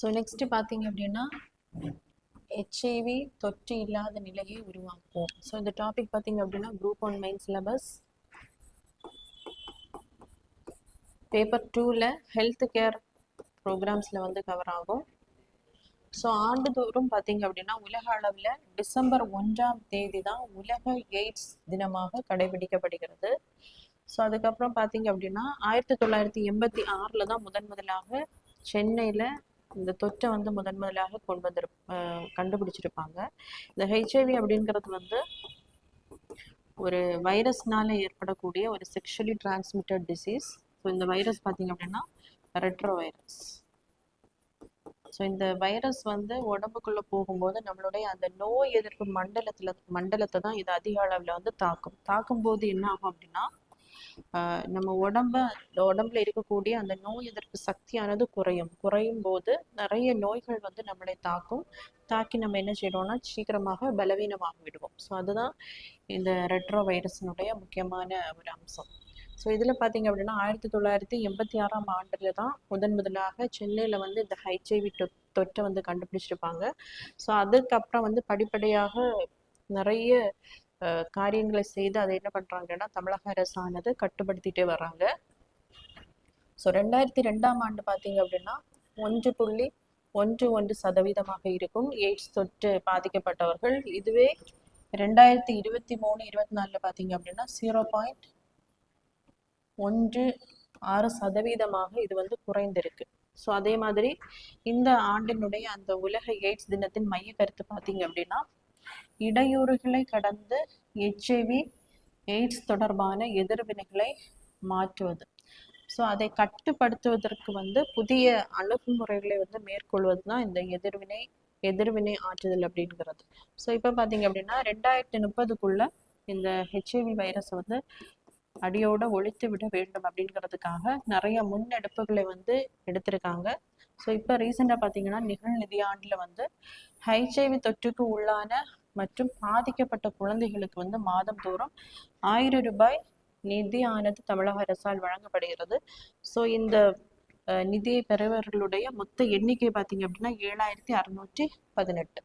So next பார்த்தீங்க அப்படின்னா HIV தொற்று இல்லாத நிலையை உருவாக்குவோம். ஸோ இந்த டாபிக் பார்த்தீங்க அப்படின்னா குரூப் 1 மெயின் சிலபஸ் பேப்பர் 2ல ஹெல்த் கேர் ப்ரோக்ராம்ஸில் வந்து கவர் ஆகும். ஸோ ஆண்டுதோறும் பார்த்தீங்க அப்படின்னா உலக அளவில் டிசம்பர் 1ஆம் தேதி தான் உலக எய்ட்ஸ் தினமாக கடைபிடிக்கப்படுகிறது. ஸோ அதுக்கப்புறம் பார்த்தீங்க அப்படின்னா 1986 தான் முதலாக சென்னையில் இந்த தொற்றை வந்து முதலாக கண்டுபிடிச்சிருப்பாங்க. இந்த ஹெச்ஐவி அப்படிங்கிறது வந்து ஒரு வைரஸ்னால ஏற்படக்கூடிய ஒரு செக்ஷுவலி டிரான்ஸ்மிட்டட் டிசீஸ். ஸோ இந்த வைரஸ் பார்த்தீங்க அப்படின்னா ரெட்ரோ வைரஸ். ஸோ இந்த வைரஸ் வந்து உடம்புக்குள்ளே போகும்போது நம்மளுடைய அந்த நோய் எதிர்ப்பு மண்டலத்தை தான் இது அதிக அளவில் வந்து தாக்கும்போது என்ன ஆகும் அப்படின்னா நம்ம உடம்புல இருக்கக்கூடிய அந்த நோய் எதிர்ப்பு சக்தியானது குறையும் போது நிறைய நோய்கள் வந்து நம்மளை தாக்கி நம்ம என்ன செய்யறோம்னா சீக்கிரமாக பலவீனமாக விடுவோம். ஸோ அதுதான் இந்த ரெட்ரோ வைரஸினுடைய முக்கியமான ஒரு அம்சம். ஸோ இதில் பார்த்தீங்க அப்படின்னா 1986ஆம் ஆண்டுல தான் முதலாக சென்னையில் வந்து இந்த ஹெச்ஐவி தொற்றை வந்து கண்டுபிடிச்சிருப்பாங்க. ஸோ அதுக்கப்புறம் வந்து படிப்படியாக நிறைய காரியங்களை செய்து அதை என்ன பண்ணுறாங்கன்னா தமிழக அரசானது கட்டுப்படுத்திட்டே வர்றாங்க. ஸோ 2002ஆம் ஆண்டு பார்த்தீங்க அப்படின்னா 1.11% இருக்கும் எய்ட்ஸ் தொற்று பாதிக்கப்பட்டவர்கள். இதுவே 2023-24 பார்த்தீங்க அப்படின்னா 0.16% இது வந்து குறைந்திருக்கு. ஸோ அதே மாதிரி இந்த ஆண்டினுடைய அந்த உலக எய்ட்ஸ் தினத்தின் மைய கருத்து பார்த்தீங்க அப்படின்னா இடையூறுகளை கடந்து ஹெச்ஐவி எய்ட்ஸ் தொடர்பான எதிர்வினைகளை மாற்றுவது. ஸோ அதை கட்டுப்படுத்துவதற்கு வந்து புதிய அணுகுமுறைகளை வந்து மேற்கொள்வது தான் இந்த எதிர்வினை ஆற்றுதல் அப்படிங்கிறது. ஸோ இப்போ பார்த்தீங்க அப்படின்னா 2030க்குள்ள இந்த ஹெச்ஐவி வைரஸை வந்து அடியோட ஒழித்து விட வேண்டும் அப்படிங்கிறதுக்காக நிறைய முன்னெடுப்புகளை வந்து எடுத்திருக்காங்க. ஸோ இப்போ ரீசெண்டாக பார்த்தீங்கன்னா நிதியாண்டில் வந்து ஹெச்ஐவி தொற்றுக்கு உள்ளான மற்றும் பாதிக்கப்பட்ட குழந்தைகளுக்கு வந்து மாதந்தோறும் 1000 ரூபாய் நிதியானது தமிழக அரசால் வழங்கப்படுகிறது. ஸோ இந்த நிதியை பெறுபவர்களுடைய மொத்த எண்ணிக்கை பார்த்தீங்க அப்படின்னா 7618.